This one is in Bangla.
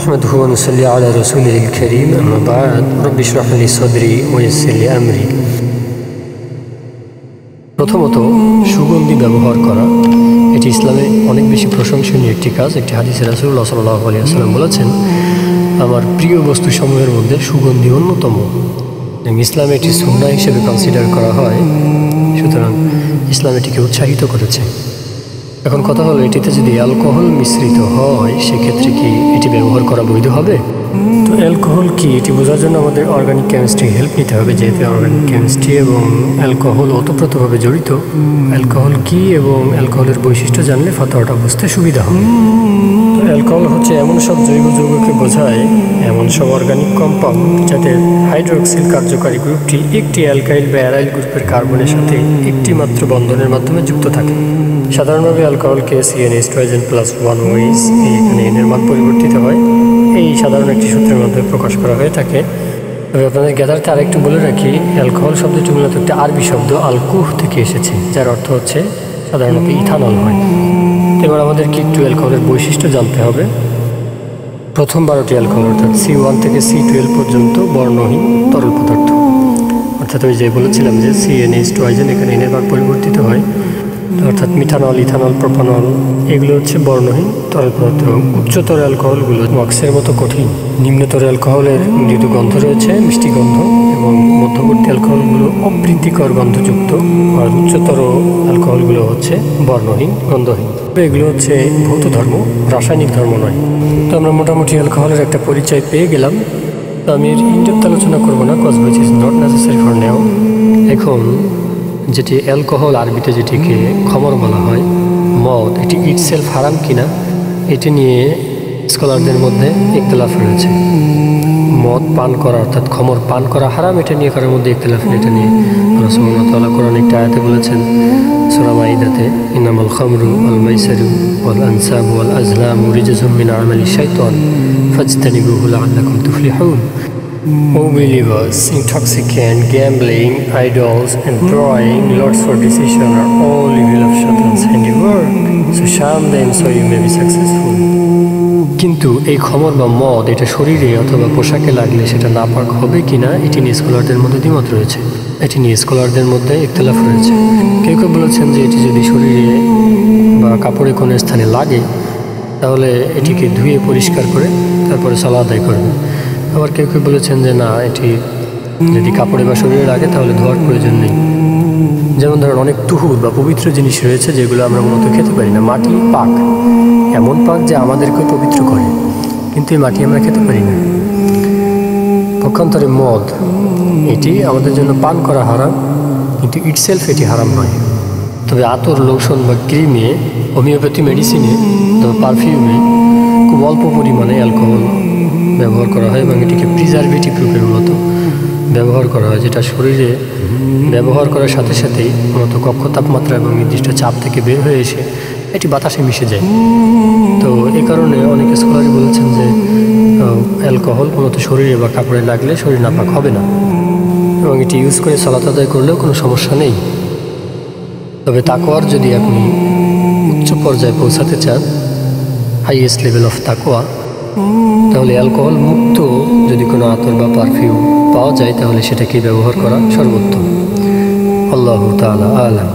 نحمده ونصلي على رسوله الكريم أما بعد رب اشرح لي صدري ويسر لي أمري। প্রথমত সুগন্ধি ব্যবহার করা এটি ইসলামে অনেক বেশি প্রশংসনীয় একটি কাজ। একটি হাদিসে রাসূলুল্লাহ সাল্লাল্লাহু আলাইহি ওয়াসাল্লাম বলেছেন, আমার প্রিয় বস্তুসমূহের মধ্যে সুগন্ধি অন্যতম। ইসলামে এটি সুন্নাহ হিসেবে কনসিডার করা হয়, সুতরাং ইসলাম এটিকে উৎসাহিত করেছে। এখন কথা হলো, এটিতে যদি অ্যালকোহল মিশ্রিত হয় সেক্ষেত্রে কি এটি ব্যবহার করা বৈধ হবে? তো অ্যালকোহল কি এটি বোঝার জন্য আমাদের অর্গানিক কেমিস্ট্রি হেল্প নিতে হবে, যেহেতু অর্গানিক কেমিস্ট্রি এবং অ্যালকোহল ওতপ্রোতভাবে জড়িত। অ্যালকোহল কি এবং অ্যালকোহলের বৈশিষ্ট্য জানলে ফাতোয়াটা বুঝতে সুবিধা হবে। তো অ্যালকোহল হচ্ছে এমন সব জৈব যৌগকে বোঝায়, এমন সব অর্গানিক কম্পাউন্ড যাদের হাইড্রোক্সিল কার্যকারী গ্রুপটি একটি অ্যালকাইল বা অ্যারাইল গ্রুপের কার্বনের সাথে একটি মাত্র বন্ধনের মাধ্যমে যুক্ত থাকে। সাধারণভাবে অ্যালকোহলকে CnH2+1OH এখানে এর মান পরিবর্তিত হয়, এই সাধারণ একটি সূত্রের মাধ্যমে প্রকাশ করা হয়ে থাকে। তবে আপনাদের জ্ঞাতার্থে আরেকটু বলে রাখি, অ্যালকোহল শব্দটি মূলত একটি আরবি শব্দ আলকুহ থেকে এসেছে, যার অর্থ হচ্ছে সাধারণত ইথানল হয়। এবার আমাদেরকে একটু অ্যালকোহলের বৈশিষ্ট্য জানতে হবে। প্রথম 12টি অ্যালকোহল অর্থাৎ C1 থেকে C12 পর্যন্ত বর্ণহীন তরল পদার্থ, অর্থাৎ ওই যে বলেছিলাম যে CnH2 এখানে এর মান পরিবর্তিত হয়, অর্থাৎ মিথানল, ইথানল, প্রোপানল এগুলো হচ্ছে বর্ণহীন তরল পদার্থ। উচ্চতর অ্যালকোহলগুলো ওয়াক্সের মতো কঠিন। নিম্নতর অ্যালকোহলের মৃদু গন্ধ রয়েছে, মিষ্টি গন্ধ, এবং মধ্যবর্তী অ্যালকোহলগুলো অপ্রীতিকর গন্ধযুক্ত। আর উচ্চতর অ্যালকোহলগুলো হচ্ছে বর্ণহীন, গন্ধহীন। এগুলো হচ্ছে ভৌত ধর্ম, রাসায়নিক ধর্ম নয়। তো আমরা মোটামুটি অ্যালকোহলের একটা পরিচয় পেয়ে গেলাম। তো আমি এর ইনডেপথ আলোচনা করবো না, cause which is not necessary for now. এখন যেটি অ্যালকোহল, আরবিতে যেটিকে খমর বলা হয়, মদ, এটি ইটসেলফ হারাম কিনা এটি নিয়ে স্কলারদের মধ্যে ইখতিলাফ রয়েছে। মদ পান করা অর্থাৎ খমর পান করা হারাম, এটা নিয়ে কারোর মধ্যে ইখতিলাফ নেই। এটা নিয়ে আল্লাহ সুবহানাহু ওয়া তাআলা কোরআনে একটা আয়াতে বলেছেন, সূরা মাইদাতে, ইন্নামাল খামরু ওয়াল মাইসিরু ওয়াল আনসাবু ওয়াল আজলামু রিজসুম মিন আমালিশ শাইতান ফাজতানিবুহু লাআল্লাকুম তুফলিহুন। O believers, intoxicant, gambling, idols, and drawing lots for decision are all evil of Satan's handiwork. So shun them so you may be successful. কিন্তু এই খমর বা মদ এটা শরীরে অথবা পোশাকে লাগলে সেটা নাপাক হবে কিনা এটি নিয়ে স্কলারদের মধ্যে দ্বিমত রয়েছে। এটি নিয়ে স্কলারদের মধ্যে ইখতিলাফ রয়েছে। কেউ কেউ বলেছেন যে এটি যদি শরীরে বা কাপড়ে কোনো স্থানে লাগে তাহলে এটিকে ধুয়ে পরিষ্কার করে তারপরে সালাত আদায় করবে। আবার কেউ কেউ বলেছেন যে না, এটি যদি কাপড়ে বা শরীরে লাগে তাহলে ধোয়ার প্রয়োজন নেই। যেমন ধরুন, অনেক তুহুর বা পবিত্র জিনিস রয়েছে যেগুলো আমরা মূলত খেতে পারি না। মাটি পাক, এমন পাক যে আমাদেরকে পবিত্র করে, কিন্তু এই মাটি আমরা খেতে পারি না। পক্ষান্তরে মদ, এটি আমাদের জন্য পান করা হারাম, কিন্তু ইটসেলফ এটি হারাম নয়। তবে আতর, লোশন বা ক্রিমে, হোমিওপ্যাথি মেডিসিনে, তবে পারফিউমে খুব অল্প পরিমাণে অ্যালকোহল ব্যবহার করা হয় এবং এটিকে প্রিজারভেটিভ রূপের মতো ব্যবহার করা হয়, যেটা শরীরে ব্যবহার করার সাথে সাথেই মূলত কক্ষ তাপমাত্রা এবং নির্দিষ্ট চাপ থেকে বের হয়ে এসে এটি বাতাসে মিশে যায়। তো এই কারণে অনেক স্কলারই বলেছেন যে অ্যালকোহল মূলত শরীরে বা কাপড়ে লাগলে শরীর নাপাক হবে না, এবং এটি ইউজ করে সালাত আদায় করলেও কোনো সমস্যা নেই। তবে তাকওয়ার যদি আপনি উচ্চ পর্যায়ে পৌঁছাতে চান, হাইয়েস্ট লেভেল অফ তাকওয়া, তাহলে অ্যালকোহল মুক্ত যদি কোনো আতর বা পারফিউম পাওয়া যায় তাহলে সেটাকে ব্যবহার করা সর্বোত্তম। আল্লাহু তাআলা আ'লাম।